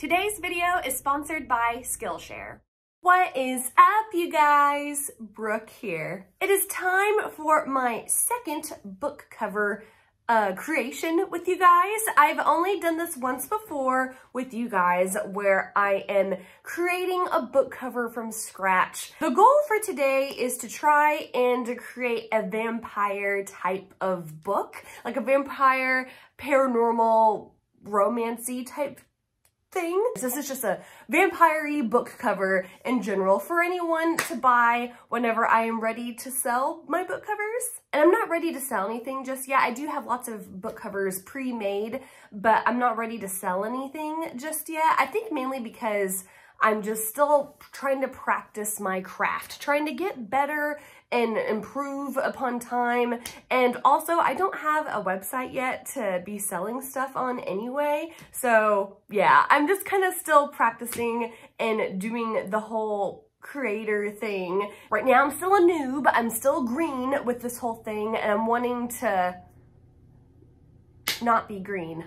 Today's video is sponsored by Skillshare. What is up, you guys? Brooke here. It is time for my second book cover creation with you guys. I've only done this once before with you guys where I am creating a book cover from scratch. The goal for today is to try and create a vampire type of book, like a vampire paranormal romancy type thing. This is just a vampire-y book cover in general for anyone to buy whenever I am ready to sell my book covers. And I'm not ready to sell anything just yet. I do have lots of book covers pre-made, but I'm not ready to sell anything just yet. I think mainly because I'm just still trying to practice my craft, trying to get better and improve upon time. And also, I don't have a website yet to be selling stuff on anyway. So yeah, I'm just kind of still practicing and doing the whole creator thing. Right now, I'm still a noob. I'm still green with this whole thing, and I'm wanting to not be green.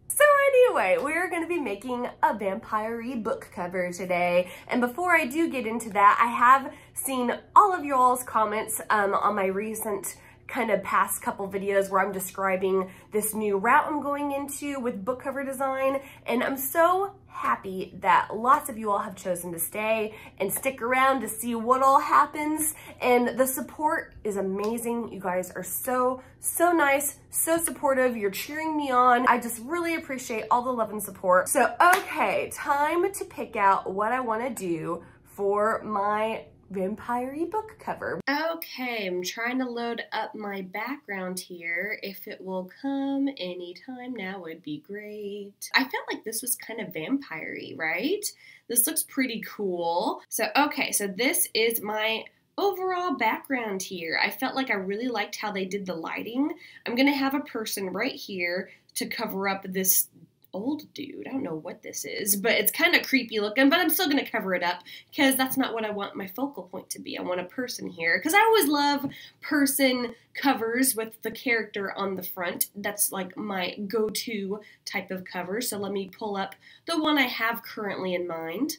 So anyway, we're going to be making a vampire-y book cover today. And before I do get into that, I have seen all of y'all's comments on my recent kind of past couple videos where I'm describing this new route I'm going into with book cover design. And I'm so happy that lots of you all have chosen to stay and stick around to see what all happens. And the support is amazing. You guys are so nice, so supportive. You're cheering me on. I just really appreciate all the love and support. So, okay, time to pick out what I want to do for my vampire-y book cover. Okay, I'm trying to load up my background here. If it will come anytime now would be great. I felt like this was kind of vampire-y, right? This looks pretty cool. So, okay, so this is my overall background here. I felt like I really liked how they did the lighting. I'm gonna have a person right here to cover up this old dude. I don't know what this is, but it's kind of creepy looking, but I'm still going to cover it up because that's not what I want my focal point to be. I want a person here because I always love person covers with the character on the front. That's like my go-to type of cover. So let me pull up the one I have currently in mind.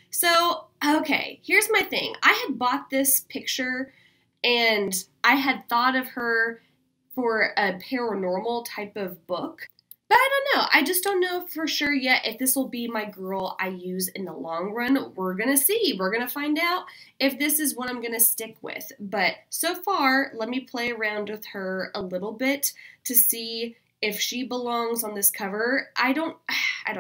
So, okay, here's my thing. I had bought this picture and I had thought of her for a paranormal type of book. But I don't know. I just don't know for sure yet if this will be my girl I use in the long run. We're going to see. We're going to find out if this is what I'm going to stick with. But so far, let me play around with her a little bit to see if she belongs on this cover. I don't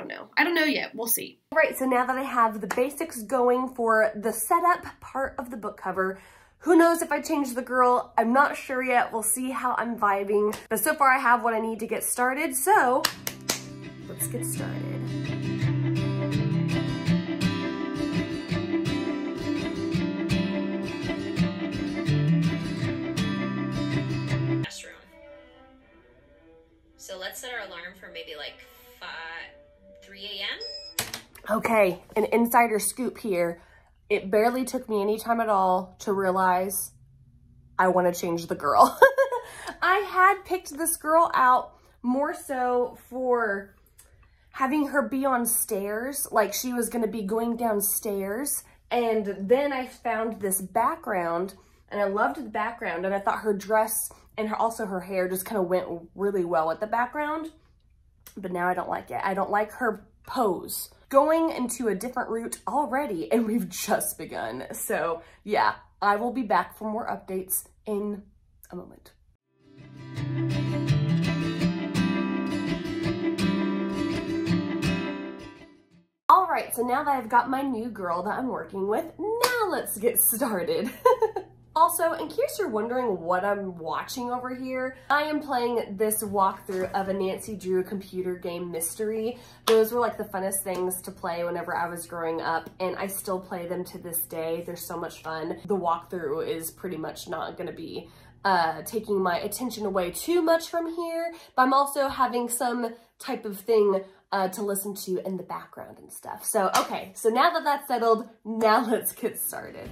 know. I don't know yet. We'll see. All right, so now that I have the basics going for the setup part of the book cover, who knows if I change the girl? I'm not sure yet. We'll see how I'm vibing. But so far I have what I need to get started. So let's get started. Restroom. So let's set our alarm for maybe like 3 a.m. Okay, an insider scoop here. It barely took me any time at all to realize I want to change the girl. I had picked this girl out more so for having her be on stairs, like she was going to be going downstairs. And then I found this background and I loved the background, and I thought her dress and also her hair just kind of went really well with the background. But now I don't like it. I don't like her pose. Going into a different route already, and we've just begun. So yeah, I will be back for more updates in a moment. All right, so now that I've got my new girl that I'm working with, now let's get started. Also, in case you're wondering what I'm watching over here, I am playing this walkthrough of a Nancy Drew computer game mystery. Those were like the funnest things to play whenever I was growing up, and I still play them to this day. They're so much fun. The walkthrough is pretty much not gonna be taking my attention away too much from here, but I'm also having some type of thing to listen to in the background and stuff. So, okay, so now that that's settled, now let's get started.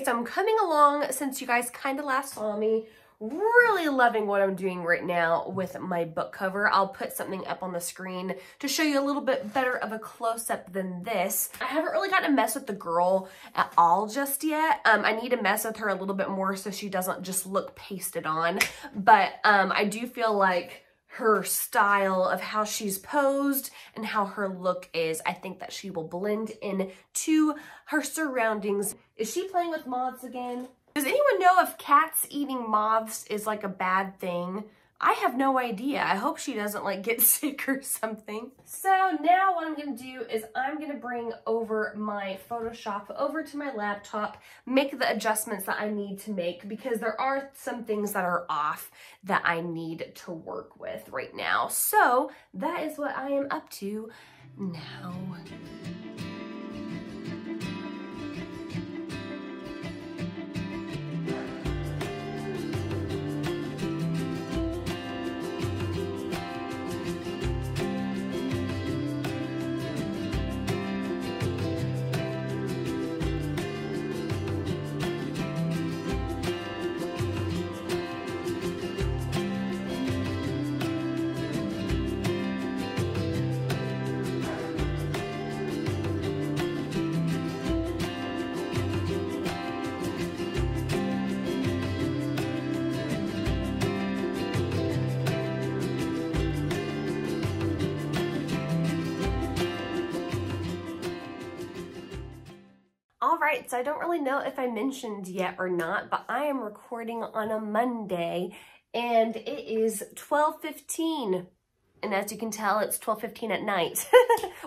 Okay, so I'm coming along since you guys kind of last saw me. Really loving what I'm doing right now with my book cover. I'll put something up on the screen to show you a little bit better of a close-up than this. I haven't really gotten to mess with the girl at all just yet. I need to mess with her a little bit more so she doesn't just look pasted on. But I do feel like her style of how she's posed and how her look is, I think that she will blend in to her surroundings. Is she playing with moths again? Does anyone know if cats eating moths is like a bad thing? I have no idea. I hope she doesn't like get sick or something. So now what I'm gonna do is I'm gonna bring over my Photoshop over to my laptop, make the adjustments that I need to make because there are some things that are off that I need to work with right now. So that is what I am up to now. Alright, so I don't really know if I mentioned yet or not, but I am recording on a Monday and it is 12:15. And as you can tell, it's 12:15 at night.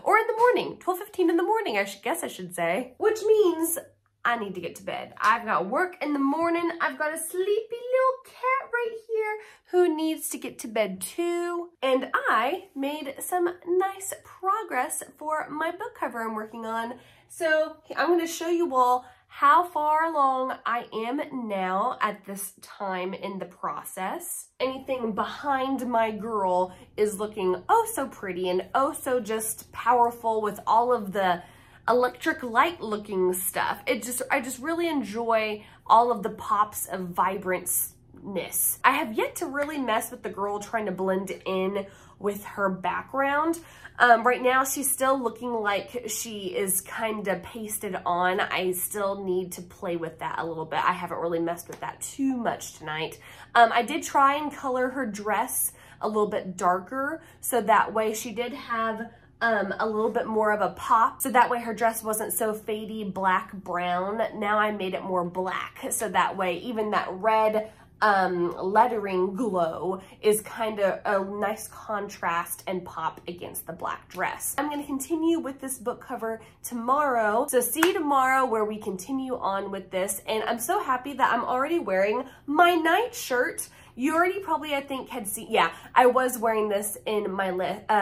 Or in the morning, 12:15 in the morning, I should say. Which means I need to get to bed. I've got work in the morning. I've got a sleepy little cat right here who needs to get to bed too. And I made some nice progress for my book cover I'm working on. So I'm going to show you all how far along I am now at this time in the process. Anything behind my girl is looking oh so pretty and oh so just powerful with all of the electric light looking stuff. I just really enjoy all of the pops of vibrantness. I have yet to really mess with the girl trying to blend in with her background. Right now she's still looking like she is kind of pasted on. I still need to play with that a little bit. I haven't really messed with that too much tonight. I did try and color her dress a little bit darker so that way she did have a little bit more of a pop. So that way her dress wasn't so fadey black brown. Now I made it more black. So that way even that red lettering glow is kind of a nice contrast and pop against the black dress. I'm going to continue with this book cover tomorrow. So see you tomorrow where we continue on with this. And I'm so happy that I'm already wearing my night shirt. You already probably, I think, had seen, yeah, I was wearing this in my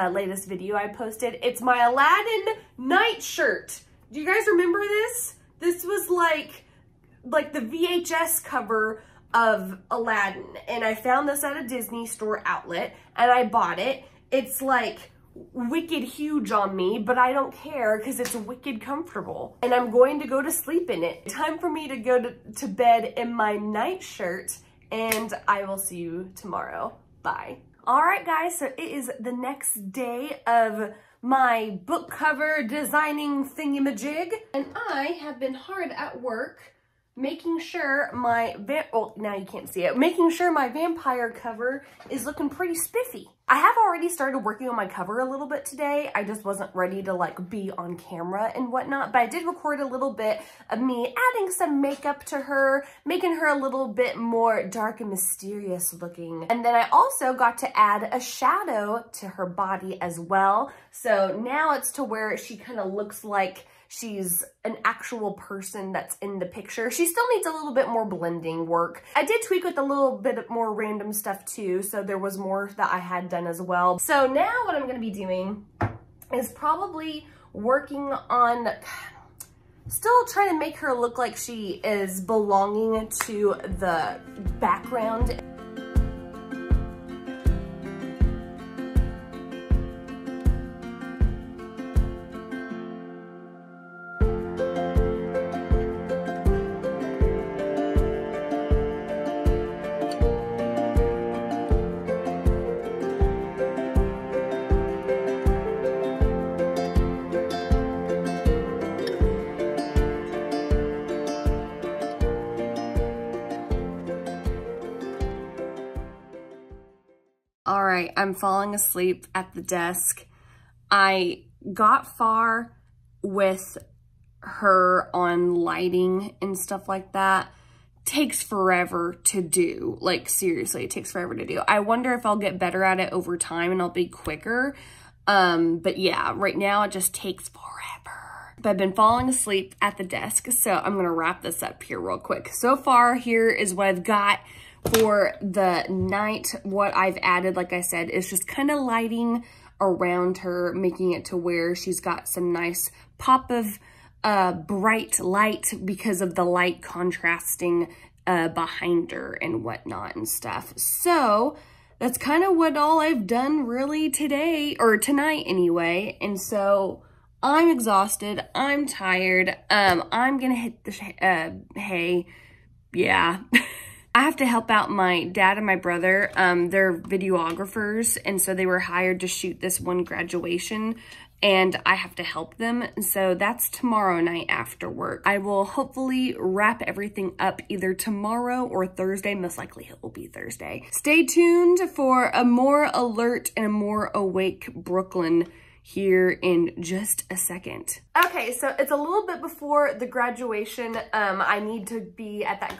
latest video I posted. It's my Aladdin night shirt. Do you guys remember this? This was like the VHS cover of Aladdin. And I found this at a Disney store outlet and I bought it. It's like wicked huge on me, but I don't care because it's wicked comfortable. And I'm going to go to sleep in it. Time for me to go to bed in my night shirt. And I will see you tomorrow. Bye. All right, guys, so it is the next day of my book cover designing thingamajig. And I have been hard at work making sure my, now you can't see it, making sure my vampire cover is looking pretty spiffy. I have already started working on my cover a little bit today. I just wasn't ready to like be on camera and whatnot, but I did record a little bit of me adding some makeup to her, making her a little bit more dark and mysterious looking. And then I also got to add a shadow to her body as well. So now it's to where she kind of looks like she's an actual person that's in the picture. She still needs a little bit more blending work. I did tweak with a little bit more random stuff too, so there was more that I had done as well. So now what I'm gonna be doing is probably working on still trying to make her look like she is belonging to the background. All right, I'm falling asleep at the desk. I got far with her on lighting and stuff like that. Takes forever to do. Like, seriously, it takes forever to do. I wonder if I'll get better at it over time and I'll be quicker. But yeah, right now it just takes forever. But I've been falling asleep at the desk, so I'm gonna wrap this up here real quick. So far, here is what I've got for the night. What I've added, like I said, is just kind of lighting around her, making it to where she's got some nice pop of bright light because of the light contrasting behind her and whatnot and stuff. So that's kind of what all I've done really today, or tonight anyway. And so I'm exhausted, I'm tired, I'm gonna hit the hay. Yeah. I have to help out my dad and my brother. They're videographers, and so they were hired to shoot this one graduation, and I have to help them. So that's tomorrow night after work. I will hopefully wrap everything up either tomorrow or Thursday. Most likely it will be Thursday. Stay tuned for a more alert and a more awake Brooklyn here in just a second. Okay, so it's a little bit before the graduation. I need to be at that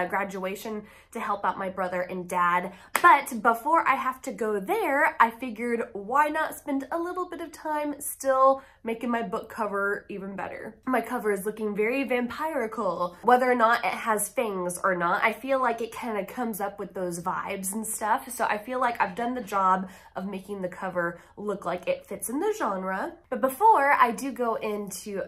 graduation to help out my brother and dad. But before I have to go there, I figured why not spend a little bit of time still making my book cover even better. My cover is looking very vampirical. Whether or not it has fangs or not, I feel like it kind of comes up with those vibes and stuff. So I feel like I've done the job of making the cover look like it fits in the genre. But before I do go into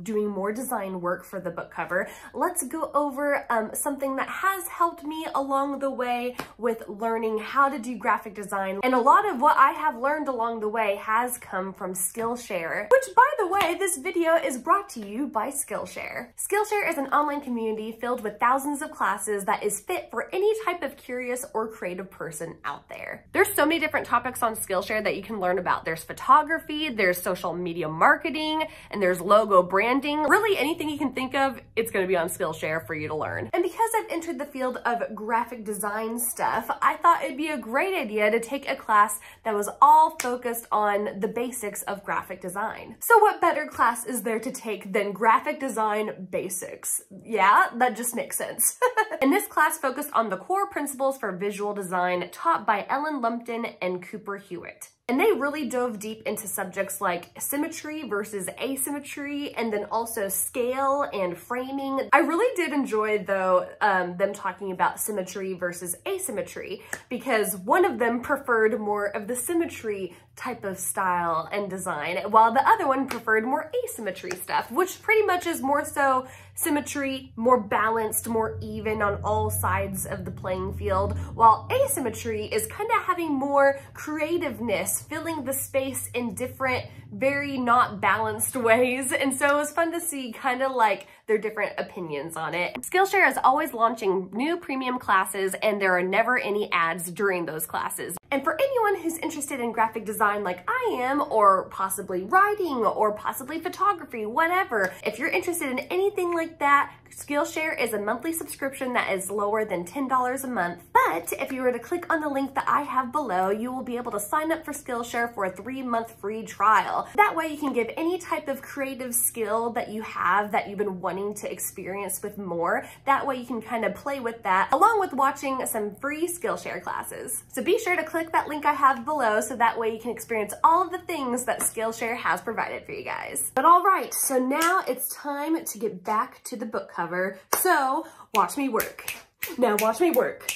doing more design work for the book cover, let's go over something that has helped me along the way with learning how to do graphic design. And a lot of what I have learned along the way has come from Skillshare, which, by the way, this video is brought to you by Skillshare. Skillshare is an online community filled with thousands of classes that is fit for any type of curious or creative person out there. There's so many different topics on Skillshare that you can learn about. There's photography, there's social media marketing, and there's logo branding. Really anything you can think of, it's gonna be on Skillshare for you to learn. And because I've entered the field of graphic design stuff, I thought it'd be a great idea to take a class that was all focused on the basics of graphic design. So what better class is there to take than graphic design basics? Yeah, that just makes sense. And this class focused on the core principles for visual design taught by Ellen Lumpton and Cooper Hewitt. And they really dove deep into subjects like symmetry versus asymmetry, and then also scale and framing. I really did enjoy, though, them talking about symmetry versus asymmetry, because one of them preferred more of the symmetry type of style and design, while the other one preferred more asymmetry stuff, which pretty much is more so symmetry, more balanced, more even on all sides of the playing field, while asymmetry is kind of having more creativeness, filling the space in different, very not balanced ways. And so it was fun to see kind of like their different opinions on it. Skillshare is always launching new premium classes, and there are never any ads during those classes. And for anyone who's interested in graphic design like I am, or possibly writing, or possibly photography, whatever, if you're interested in anything like that, Skillshare is a monthly subscription that is lower than $10 a month. But if you were to click on the link that I have below, you will be able to sign up for Skillshare for a 3-month free trial. That way you can give any type of creative skill that you have that you've been wanting to experience with more. That way you can kind of play with that along with watching some free Skillshare classes. So be sure to click that link I have below so that way you can experience all of the things that Skillshare has provided for you guys. But all right, so now it's time to get back to the book cover. So watch me work. Now watch me work.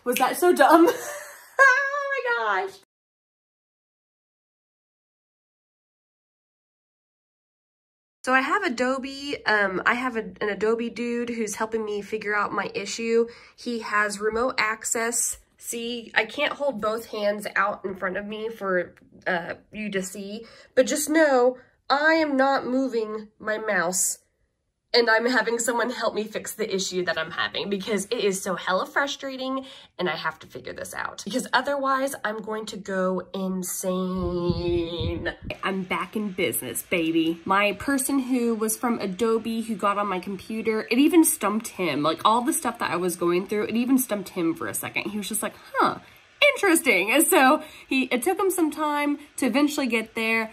Was that so dumb? Oh my gosh. So I have Adobe, I have an Adobe dude who's helping me figure out my issue. He has remote access. See, I can't hold both hands out in front of me for you to see, but just know I am not moving my mouse, and I'm having someone help me fix the issue that I'm having because it is so hella frustrating and I have to figure this out because otherwise I'm going to go insane. I'm back in business, baby. My person who was from Adobe who got on my computer, it even stumped him. Like all the stuff that I was going through, it even stumped him for a second. He was just like, huh, interesting. And so it took him some time to eventually get there.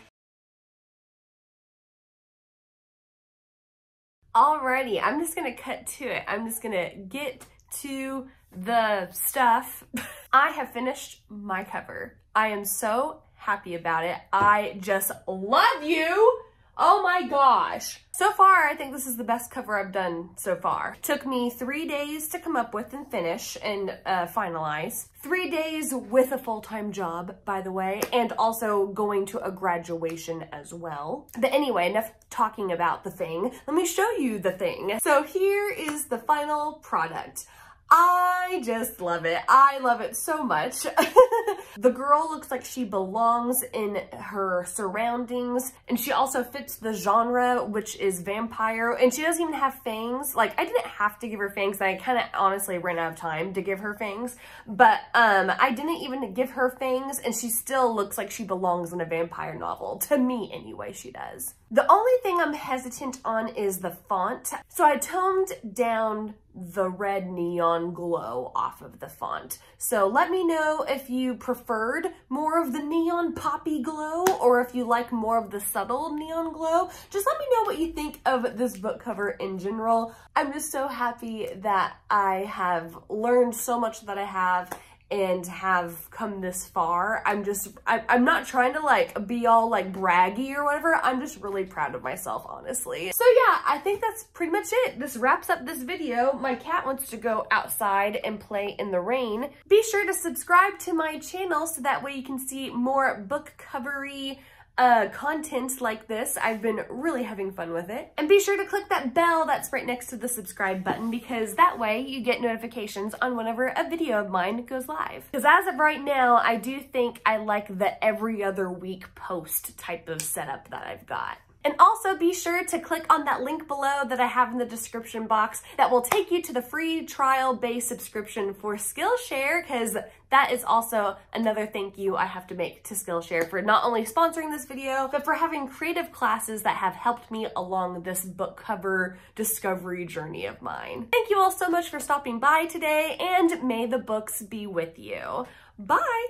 Alrighty, I'm just gonna cut to it. I'm just gonna get to the stuff. I have finished my cover. I am so happy about it. I just love you. Oh my gosh. So far, I think this is the best cover I've done so far. Took me 3 days to come up with and finish and finalize. 3 days with a full-time job, by the way, and also going to a graduation as well. But anyway, enough talking about the thing. Let me show you the thing. So here is the final product. I just love it. I love it so much. The girl looks like she belongs in her surroundings, and she also fits the genre, which is vampire, and she doesn't even have fangs. Like, I didn't have to give her fangs, and I kind of honestly ran out of time to give her fangs, but I didn't even give her fangs, and she still looks like she belongs in a vampire novel. To me, anyway, she does. The only thing I'm hesitant on is the font. So I toned down the red neon glow off of the font. So let me know if you preferred more of the neon poppy glow or if you like more of the subtle neon glow. Just let me know what you think of this book cover in general. I'm just so happy that I have learned so much that I have and have come this far. I'm not trying to like be all like braggy or whatever. I'm just really proud of myself, honestly. So yeah, I think that's pretty much it. This wraps up this video. My cat wants to go outside and play in the rain. Be sure to subscribe to my channel so that way you can see more book covery content like this. I've been really having fun with it. And be sure to click that bell that's right next to the subscribe button, because that way you get notifications on whenever a video of mine goes live. Because as of right now, I do think I like the every other week post type of setup that I've got. And also be sure to click on that link below that I have in the description box that will take you to the free trial-based subscription for Skillshare, because that is also another thank you I have to make to Skillshare for not only sponsoring this video, but for having creative classes that have helped me along this book cover discovery journey of mine. Thank you all so much for stopping by today, and may the books be with you. Bye!